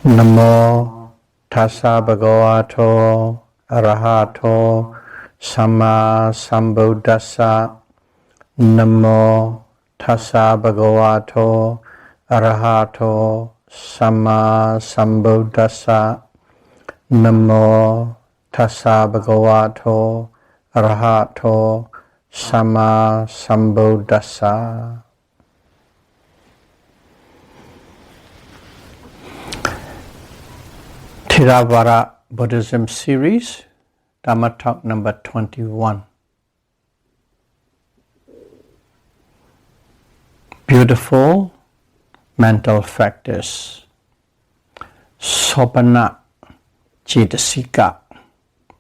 Namo tassa bhagavato arahato samma sambuddhassa. Namo tassa bhagavato arahato samma sambuddhassa. Namo tassa bhagavato arahato samma sambuddhassa. Theravada Buddhism series, Dhamma talk number 21. Beautiful mental factors. Sobhana Cetasika,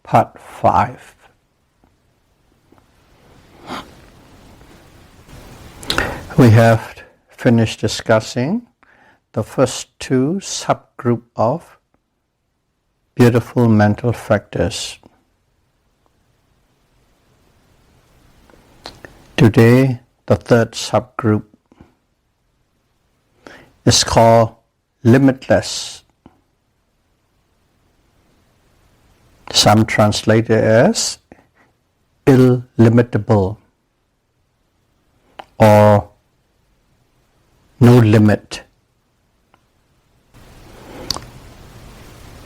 part 5. We have finished discussing the first two subgroups of beautiful mental factors. Today, the third subgroup is called Limitless. Some translate it as illimitable or no limit.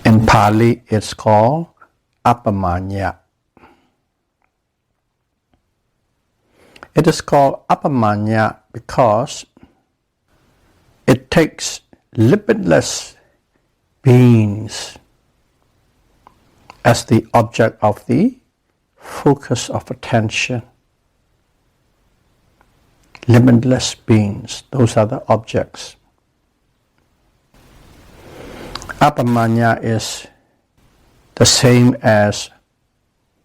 In Pali, it's called Appamaññā. It is called Appamaññā because it takes limitless beings as the object of the focus of attention. Limitless beings, those are the objects. Appamaññā is the same as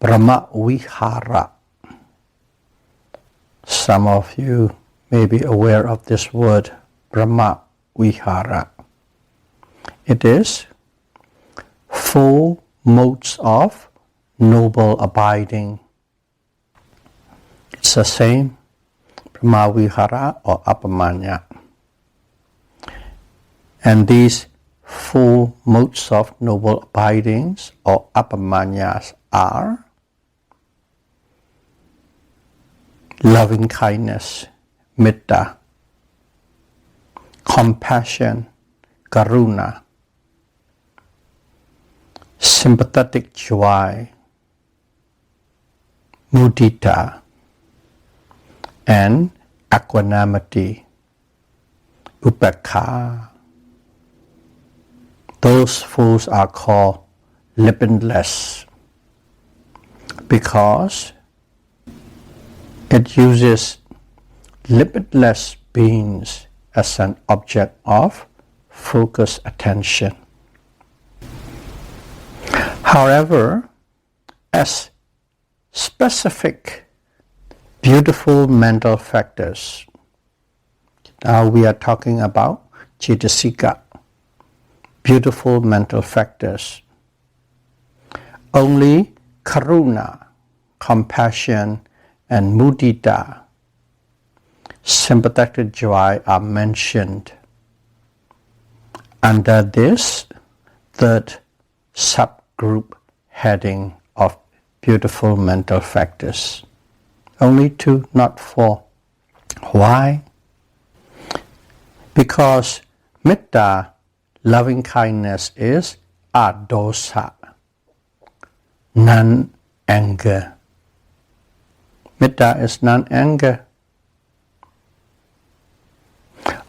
Brahma Vihara. Some of you may be aware of this word, Brahma Vihara. It is 4 modes of noble abiding. It's the same, Brahma Vihara or Appamaññā. And these 4 modes of noble abidings or Appamaññās are loving kindness, Mettā, compassion, Karunā, sympathetic joy, Muditā, and equanimity, Upekkhā. Those 4 are called limitless because it uses limitless beings as an object of focused attention. However, as specific, beautiful mental factors, now we are talking about Cetasika, beautiful mental factors. Only Karunā, compassion, and Muditā, sympathetic joy, are mentioned under this third subgroup heading of beautiful mental factors. Only 2, not 4. Why? Because Mettā, loving kindness, is adosa, non-anger. Mettā is non-anger.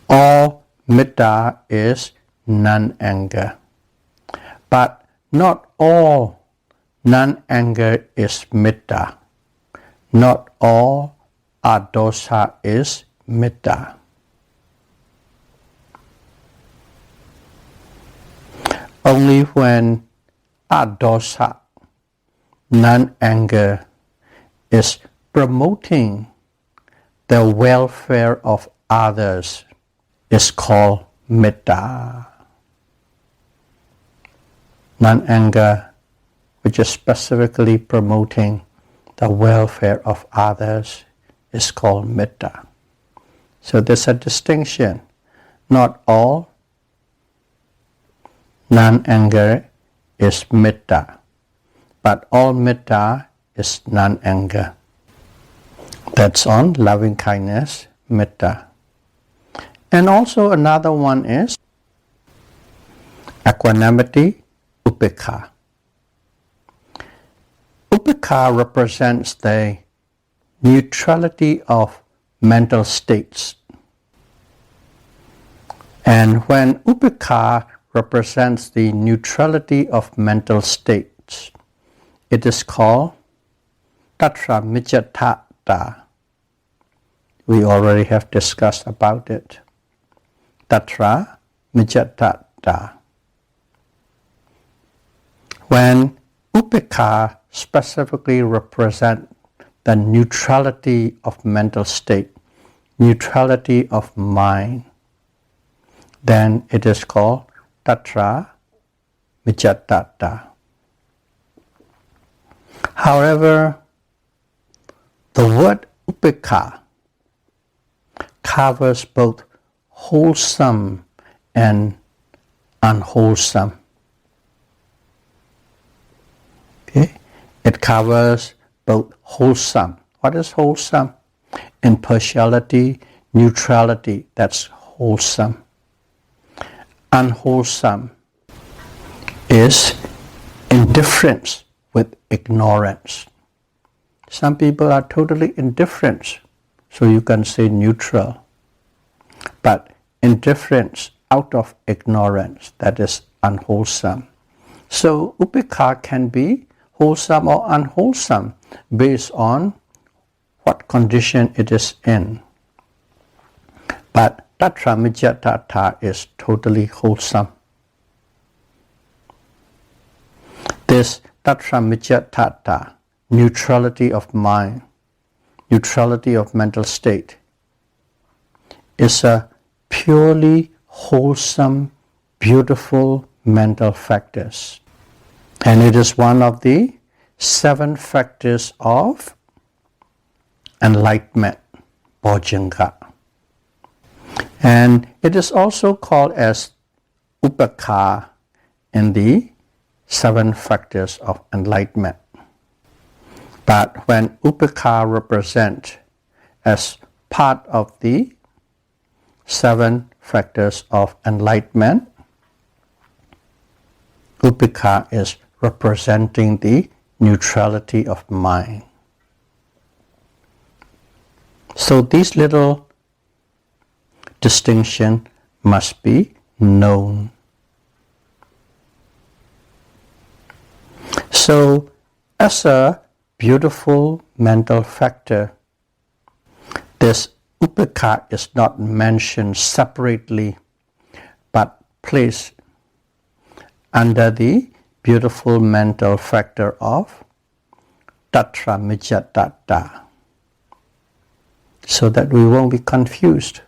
All Mettā is non-anger. But not all non-anger is Mettā. Not all adosa is Mettā. Only when adosa, non-anger, is promoting the welfare of others is called Mettā. Non-anger, which is specifically promoting the welfare of others, is called Mettā. So there's a distinction. Not all non-anger is Mettā. But all Mettā is non-anger. That's on loving kindness, Mettā. And also another one is equanimity, Upekkhā. Upekkhā represents the neutrality of mental states. And when Upekkhā represents the neutrality of mental states, it is called Tattva. We already have discussed about it. Tattva. When Upekkhā specifically represents the neutrality of mental state, neutrality of mind, then it is called Tattva. However, the word Upekkhā covers both wholesome and unwholesome. Okay? It covers both wholesome. What is wholesome? Impartiality, neutrality, that's wholesome. Unwholesome is indifference with ignorance. Some people are totally indifferent, so you can say neutral. But indifference out of ignorance, that is unwholesome. So Upekkhā can be wholesome or unwholesome based on what condition it is in. But Tattva is totally wholesome. This Tattva, neutrality of mind, neutrality of mental state, is a purely wholesome, beautiful mental factors. And it is one of the 7 factors of enlightenment, Bojjhanga. And it is also called as Upekkhā in the 7 factors of enlightenment. But when Upekkhā represents as part of the 7 factors of enlightenment, Upekkhā is representing the neutrality of mind. So these little distinction must be known. So as a beautiful mental factor, this Upekkhā is not mentioned separately, but placed under the beautiful mental factor of Tattva, so that we won't be confused.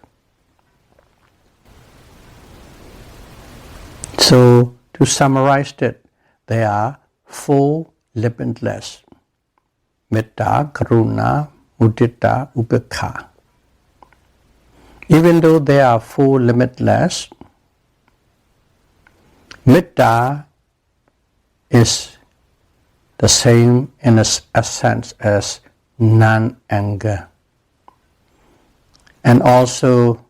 So to summarize it, there are 4 limitless: Mettā, Karunā, Muditā, Upekkhā. Even though there are 4 limitless, Mettā is the same in essence as non-anger. And also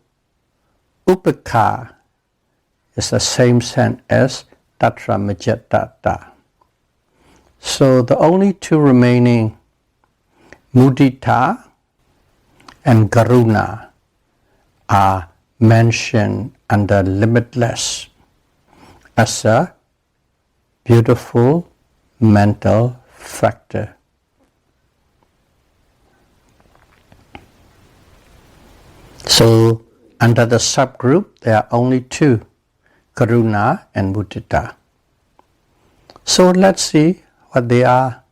Upekkhā is the same sense as Tattva. So the only 2 remaining, Muditā and Karunā, are mentioned under limitless as a beautiful mental factor. So under the subgroup, there are only 2, Karunā and Muditā. So let's see what they are,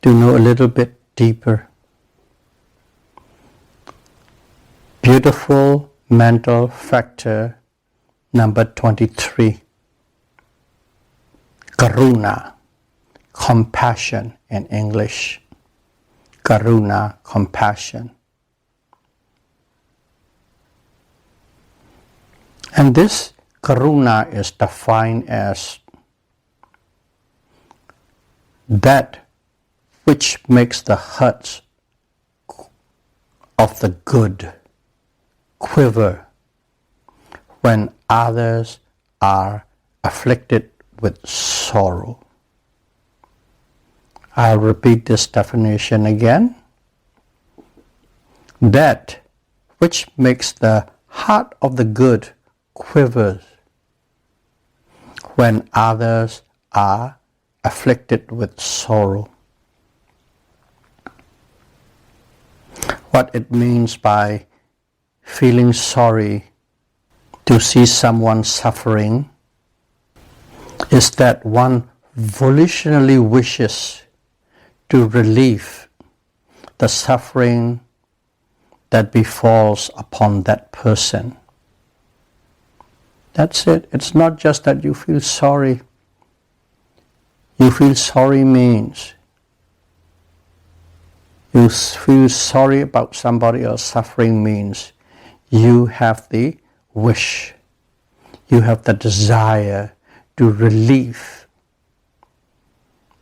to know a little bit deeper. Beautiful mental factor number 23. Karunā, compassion in English. Karunā, compassion. And this Karunā is defined as that which makes the hearts of the good quiver when others are afflicted with sorrow. I'll repeat this definition again. That which makes the heart of the good quivers when others are afflicted with sorrow. What it means by feeling sorry to see someone suffering is that one volitionally wishes to relieve the suffering that befalls upon that person. That's it. It's not just that you feel sorry. You feel sorry means you feel sorry about somebody else suffering means you have the wish, you have the desire to relieve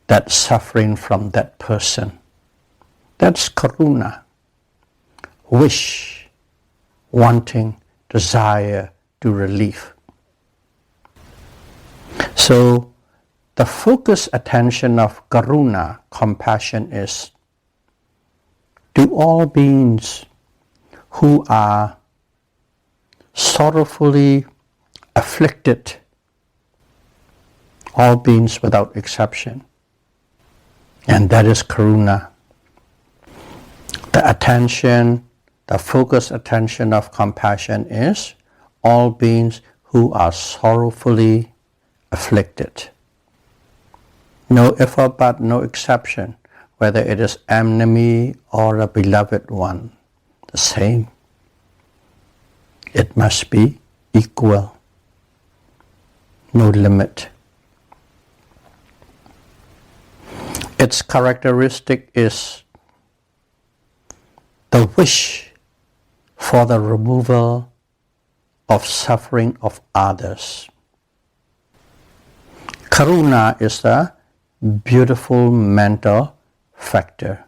that suffering from that person. That's karunā. Wish, wanting, desire to relieve. So the focused attention of karunā, compassion, is to all beings who are sorrowfully afflicted, all beings without exception. And that is karunā. The attention, the focused attention of compassion is all beings who are sorrowfully afflicted. No if or but, no exception, whether it is enemy or a beloved one, the same. It must be equal, no limit. Its characteristic is the wish for the removal of suffering of others. Karunā is the beautiful mental factor.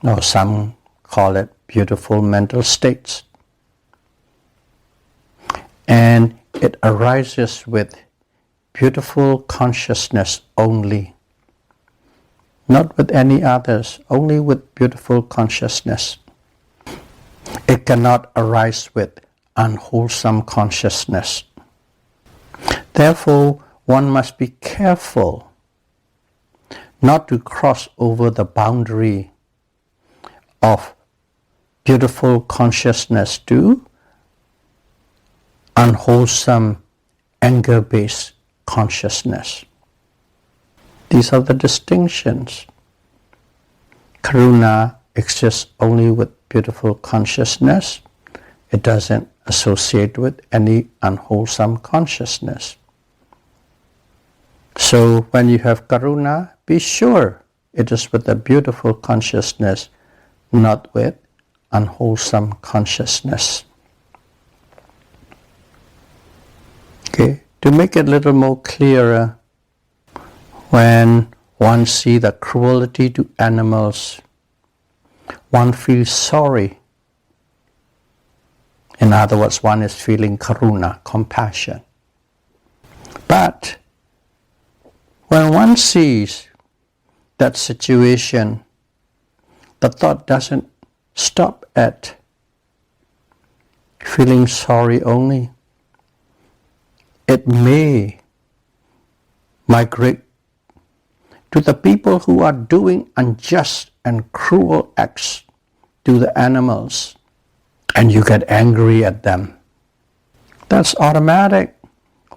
Or some call it beautiful mental states. And it arises with beautiful consciousness only. Not with any others, only with beautiful consciousness. It cannot arise with unwholesome consciousness. Therefore, one must be careful not to cross over the boundary of beautiful consciousness to unwholesome anger-based consciousness. These are the distinctions. Karunā exists only with beautiful consciousness. It doesn't associate with any unwholesome consciousness. So when you have karunā, be sure it is with a beautiful consciousness, not with unwholesome consciousness. Okay, to make it a little more clearer, when one sees the cruelty to animals, one feels sorry. In other words, one is feeling karunā, compassion. But when one sees that situation, the thought doesn't stop at feeling sorry only. It may migrate to the people who are doing unjust and cruel acts to the animals, and you get angry at them. That's automatic.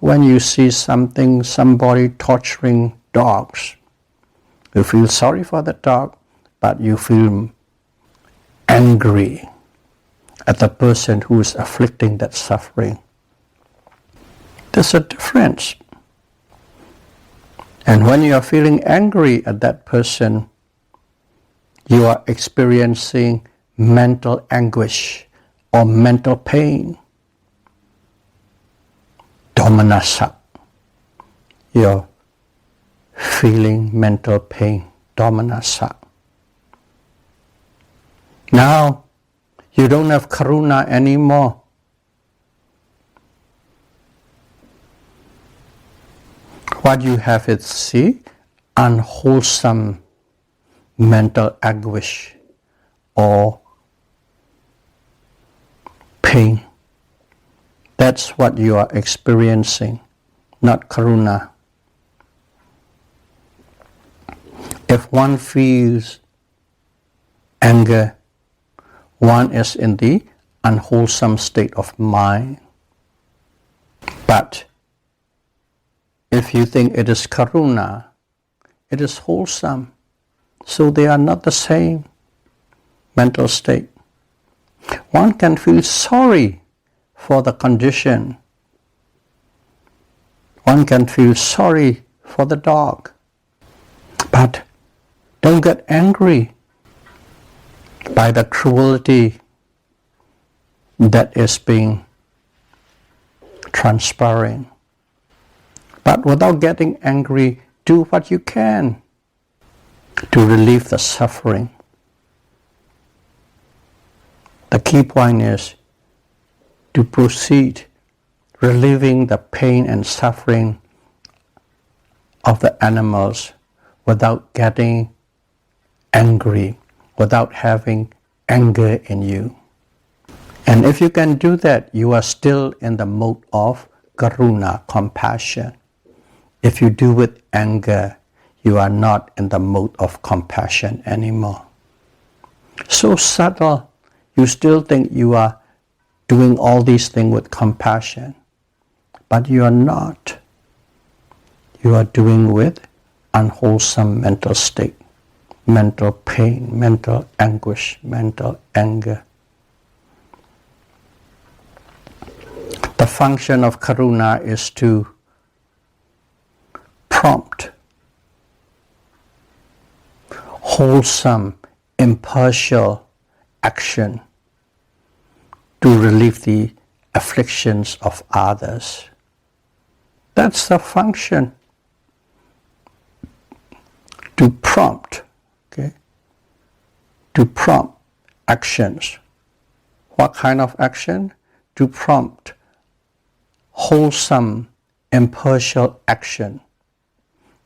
When you see somebody torturing dogs, you feel sorry for the dog, but you feel angry at the person who is afflicting that suffering. There's a difference. And when you are feeling angry at that person, you are experiencing mental anguish or mental pain. domanassa, your feeling mental pain, domanassa. Now you don't have karuna anymore. What you have is, see, unwholesome mental anguish or pain. That's what you are experiencing, not karuna. If one feels anger, one is in the unwholesome state of mind. But if you think it is karuna, it is wholesome. So they are not the same mental state. One can feel sorry for the condition. One can feel sorry for the dog. But don't get angry by the cruelty that is being transpiring. But without getting angry, do what you can to relieve the suffering. The key point is to proceed relieving the pain and suffering of the animals without getting angry, without having anger in you. And if you can do that, you are still in the mode of karuna, compassion. If you do with anger, you are not in the mode of compassion anymore. So subtle, you still think you are doing all these things with compassion, but you are not. You are doing with unwholesome mental state, mental pain, mental anguish, mental anger. The function of karuna is to prompt wholesome, impartial action to relieve the afflictions of others. That's the function. To prompt, okay? To prompt actions. What kind of action? To prompt wholesome, impartial action.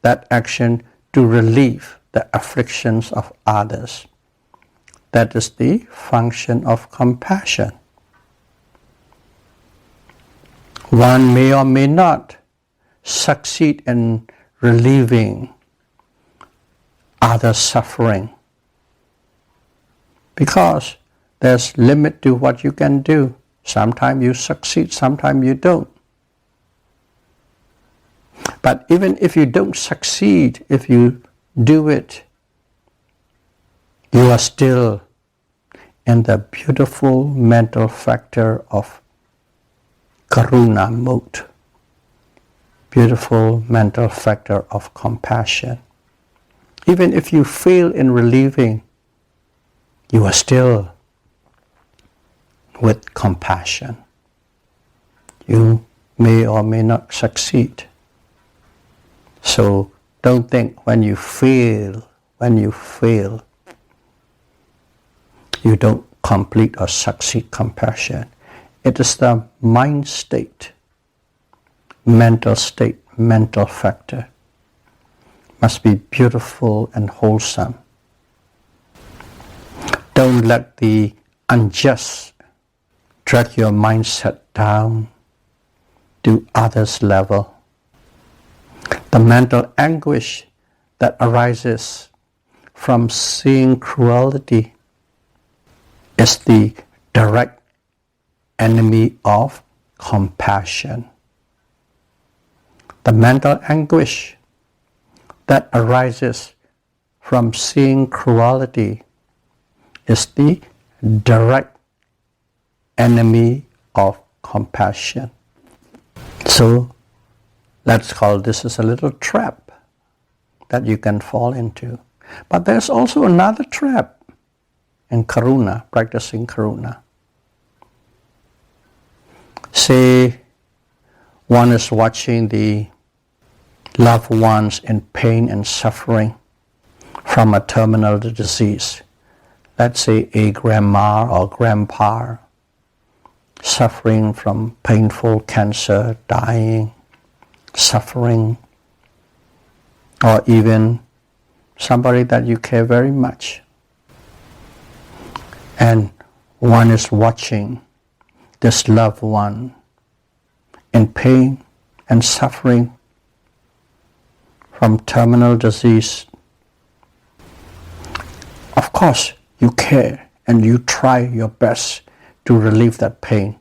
That action to relieve the afflictions of others. That is the function of compassion. One may or may not succeed in relieving other suffering because there's limit to what you can do. Sometimes you succeed, sometimes you don't. But even if you don't succeed, if you do it, you are still in the beautiful mental factor of karuna mode, beautiful mental factor of compassion. Even if you fail in relieving, you are still with compassion. You may or may not succeed. So don't think when you fail, you don't complete or succeed compassion. It is the mind state, mental factor. Must be beautiful and wholesome. Don't let the unjust drag your mindset down to others' level. The mental anguish that arises from seeing cruelty is the direct enemy of compassion. The mental anguish that arises from seeing cruelty is the direct enemy of compassion. So let's call this as a little trap that you can fall into. But there's also another trap in karuna, practicing karuna. Say one is watching the loved ones in pain and suffering from a terminal disease. Let's say a grandma or grandpa suffering from painful cancer, dying, suffering, or even somebody that you care very much. And one is watching this loved one in pain and suffering from terminal disease. Of course, you care and you try your best to relieve that pain.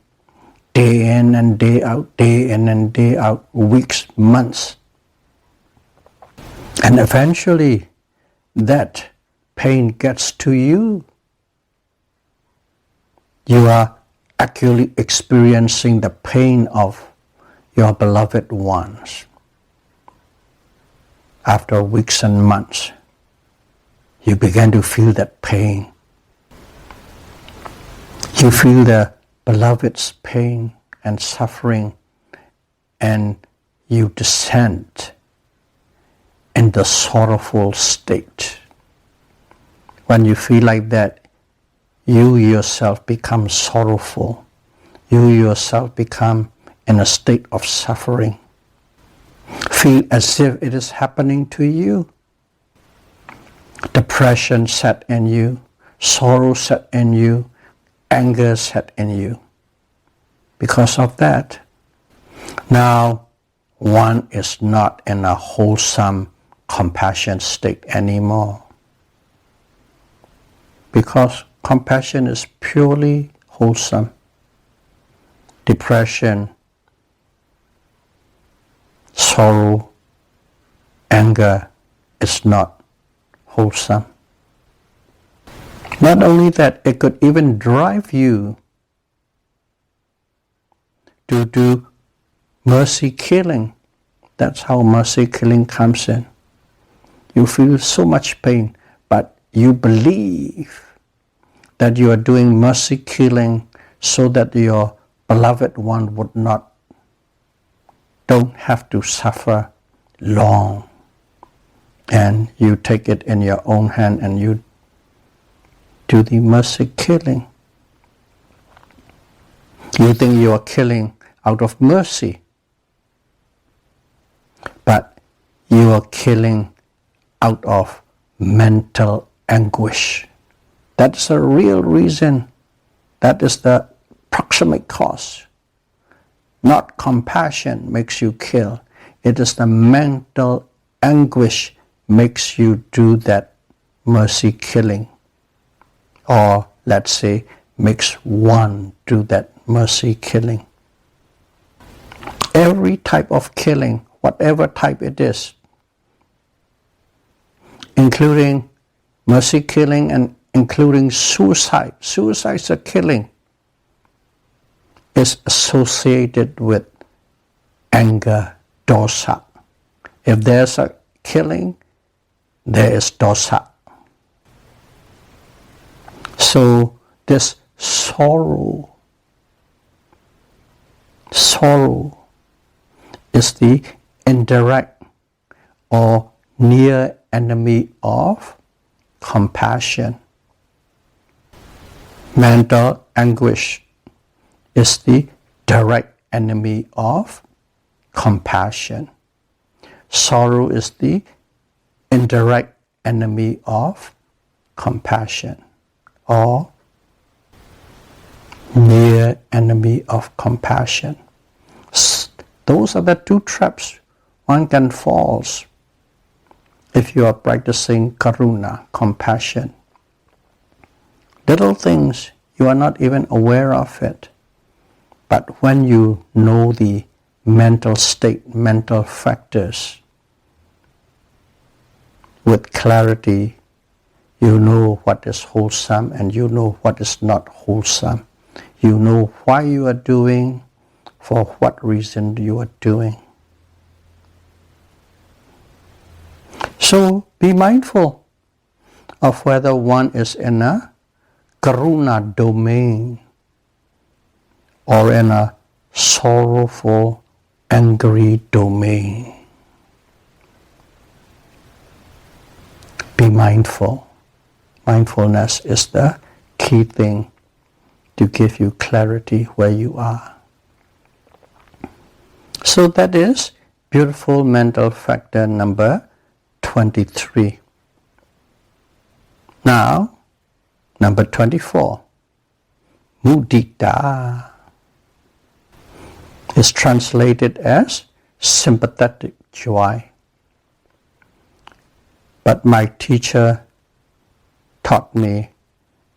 Day in and day out, weeks, months. And eventually, that pain gets to you. You are actually experiencing the pain of your beloved ones. After weeks and months, you begin to feel that pain. You feel the beloved's pain and suffering, and you descend in the sorrowful state. When you feel like that, you yourself become sorrowful. You yourself become in a state of suffering. Feel as if it is happening to you. Depression set in you, sorrow set in you, anger set in you. Because of that, now one is not in a wholesome compassion state anymore. Because compassion is purely wholesome. Depression, sorrow, anger is not wholesome. Not only that, it could even drive you to do mercy killing. That's how mercy killing comes in. You feel so much pain, but you believe that you are doing mercy killing so that your beloved one don't have to suffer long. And you take it in your own hand and you do the mercy killing. You think you are killing out of mercy, but you are killing out of mental anguish. That's the real reason. That is the proximate cause. Not compassion makes you kill. It is the mental anguish makes you do that mercy killing. Or let's say makes one do that mercy killing. Every type of killing, whatever type it is, including mercy killing and including suicide. Suicide is a killing, is associated with anger, dosa. If there's a killing, there is dosa. So this sorrow is the indirect or near enemy of compassion. Mental anguish is the direct enemy of compassion. Sorrow is the indirect enemy of compassion, or near enemy of compassion. Those are the two traps one can fall if you are practicing Karunā, compassion. Little things, you are not even aware of it. But when you know the mental state, mental factors, with clarity, you know what is wholesome and you know what is not wholesome. You know why you are doing, for what reason you are doing. So be mindful of whether one is in a Karunā domain or in a sorrowful angry domain. Be mindful. Mindfulness is the key thing to give you clarity where you are. So that is beautiful mental factor number 23. Now, number 24. Muditā is translated as sympathetic joy. But my teacher taught me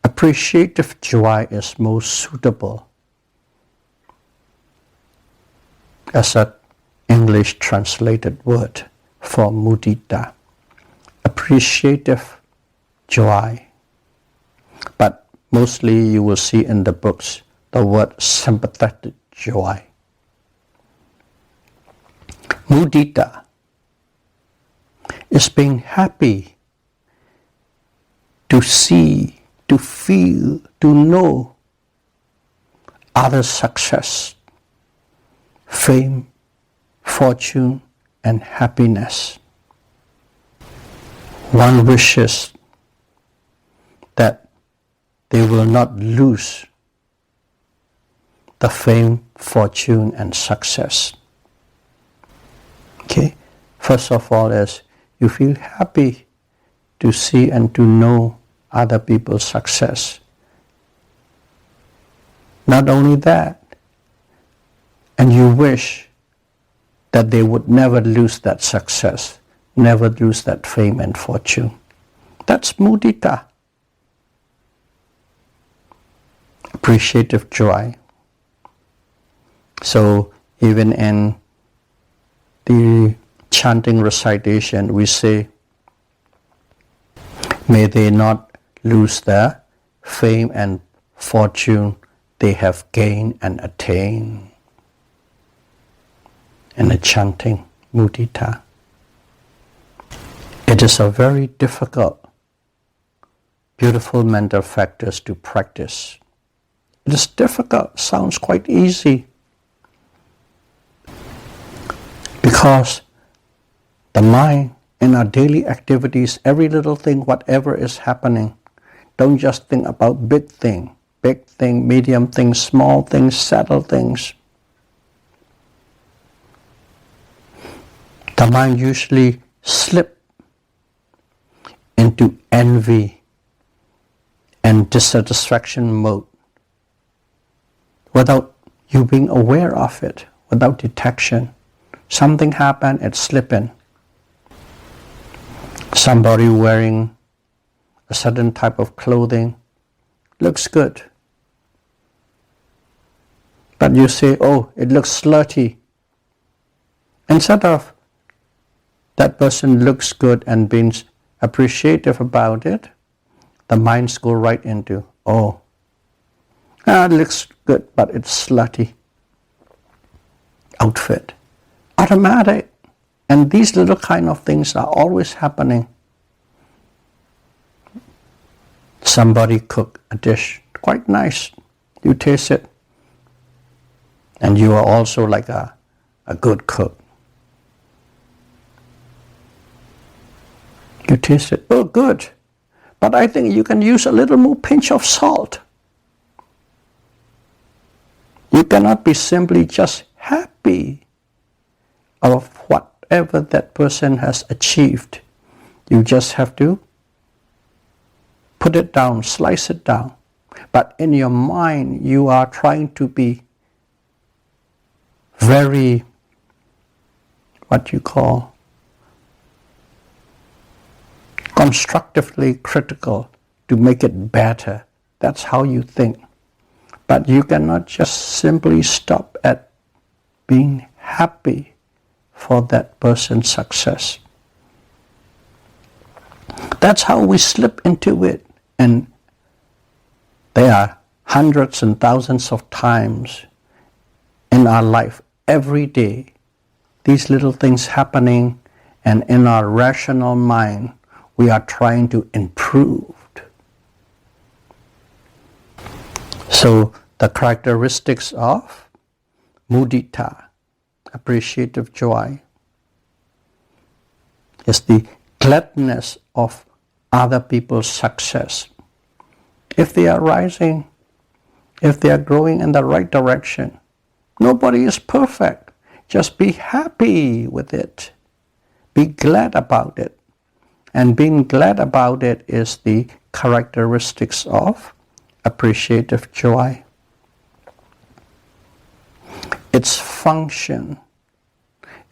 appreciative joy is most suitable as an English translated word for muditā. Appreciative joy. But mostly you will see in the books the word sympathetic joy. Muditā is being happy to see, to feel, to know others' success, fame, fortune, and happiness. One wishes that they will not lose the fame, fortune, and success. Okay, first of all is you feel happy to see and to know other people's success. Not only that, and you wish that they would never lose that success, never lose that fame and fortune. That's muditā. Appreciative joy. So even in the chanting recitation, we say, may they not lose the fame and fortune they have gained and attained. In the chanting muditā. It is a very difficult, beautiful mental factors to practice. It is difficult, sounds quite easy. Because the mind in our daily activities, every little thing, whatever is happening, don't just think about big thing, medium things, small things, subtle things. The mind usually slips into envy and dissatisfaction mode without you being aware of it, without detection. Something happened, it slipped in. Somebody wearing a certain type of clothing looks good. But you say, oh, it looks slutty. Instead of that person looks good and being appreciative about it, the minds go right into, oh, it looks good, but it's slutty outfit. Automatic. And these little kind of things are always happening. Somebody cook a dish, quite nice. You taste it. And you are also like a good cook. You taste it, oh good. But I think you can use a little more pinch of salt. You cannot be simply just happy of whatever that person has achieved. You just have to put it down, slice it down. But in your mind, you are trying to be very, what you call, constructively critical to make it better. That's how you think. But you cannot just simply stop at being happy for that person's success. That's how we slip into it. And there are hundreds and thousands of times in our life, every day, these little things happening, and in our rational mind, we are trying to improve. So the characteristics of muditā, appreciative joy, is the gladness of other people's success. If they are rising, if they are growing in the right direction, nobody is perfect. Just be happy with it. Be glad about it. And being glad about it is the characteristics of appreciative joy. Its function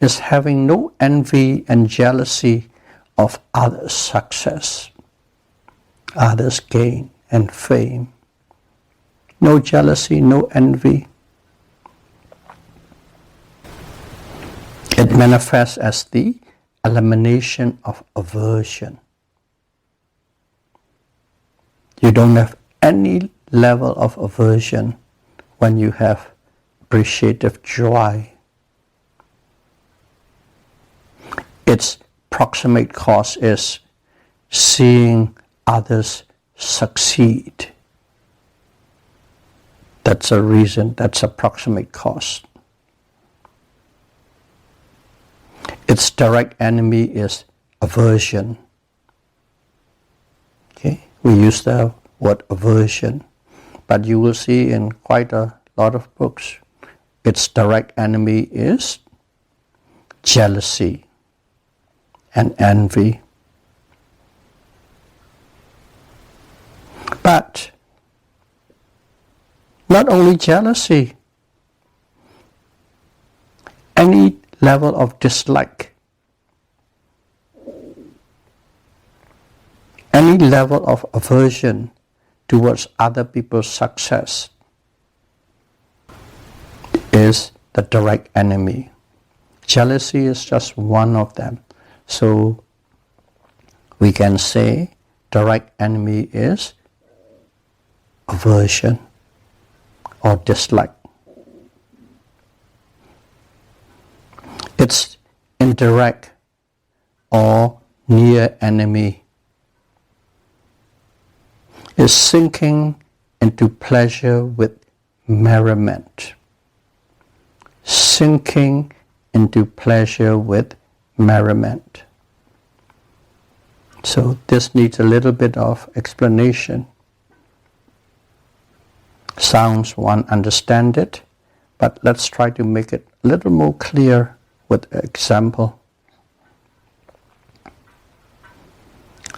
is having no envy and jealousy of others' success, others' gain and fame. No jealousy, no envy. It manifests as the elimination of aversion. You don't have any level of aversion when you have appreciative joy. Its proximate cause is seeing others succeed. That's a reason, that's a proximate cause. Its direct enemy is aversion. Okay, we use the word aversion, but you will see in quite a lot of books, its direct enemy is jealousy and envy. But not only jealousy, any level of dislike, any level of aversion towards other people's success is the direct enemy. Jealousy is just one of them. So we can say direct enemy is aversion or dislike. Its indirect or near enemy is sinking into pleasure with merriment. Sinking into pleasure with merriment. So this needs a little bit of explanation. Sounds one understand it, but let's try to make it a little more clear with an example.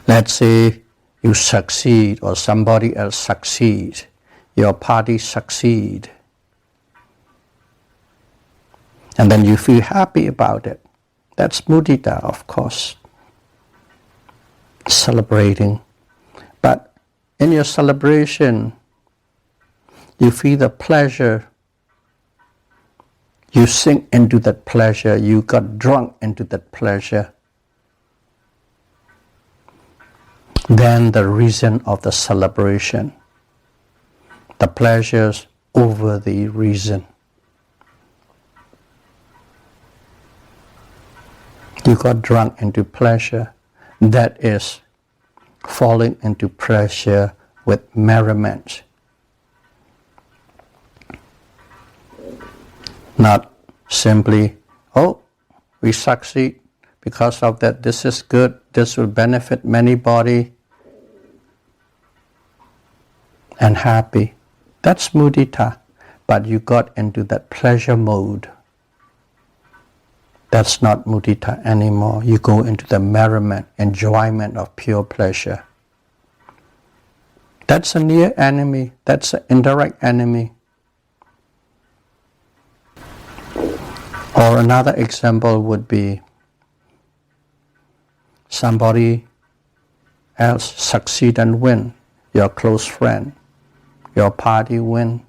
Let's say you succeed or somebody else succeeds, your party succeed, and then you feel happy about it. That's muditā, of course, celebrating. But in your celebration, you feel the pleasure, you sink into that pleasure, you got drunk into that pleasure. Then the reason of the celebration, the pleasures over the reason. You got drunk into pleasure, that is falling into pleasure with merriment. Not simply, oh, we succeed because of that, this is good, this will benefit many body, and happy. That's muditā, but you got into that pleasure mode. That's not muditā anymore. You go into the merriment, enjoyment of pure pleasure. That's a near enemy, that's an indirect enemy. Or another example would be somebody else succeed and win, your close friend, your party win,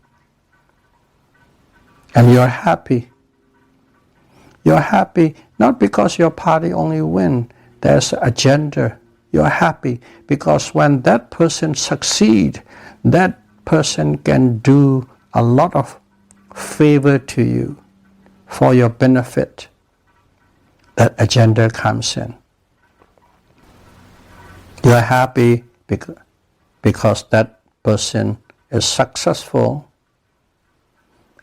and you're happy. You're happy not because your party only win, there's an agenda. You're happy because when that person succeed, that person can do a lot of favor to you for your benefit. That agenda comes in. You're happy because that person is successful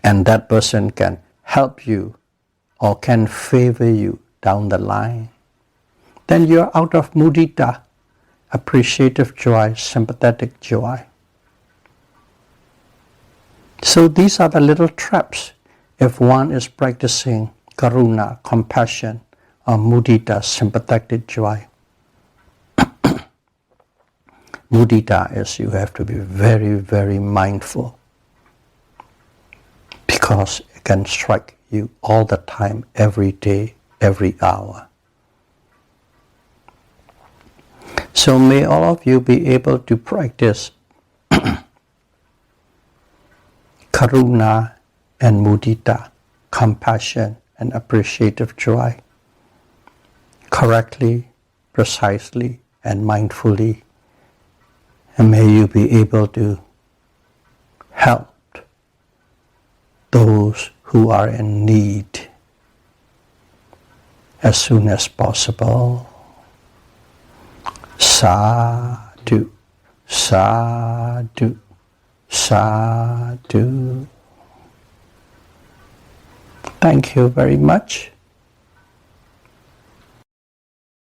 and that person can help you or can favor you down the line, then you're out of mudita, appreciative joy, sympathetic joy. So these are the little traps if one is practicing karuna, compassion, or mudita, sympathetic joy. Mudita is you have to be very, very mindful, because it can strike you all the time, every day, every hour. So may all of you be able to practice karuna and mudita, compassion and appreciative joy, correctly, precisely, and mindfully. And may you be able to help those who are in need as soon as possible. Sadhu, sadhu, sadhu. Thank you very much.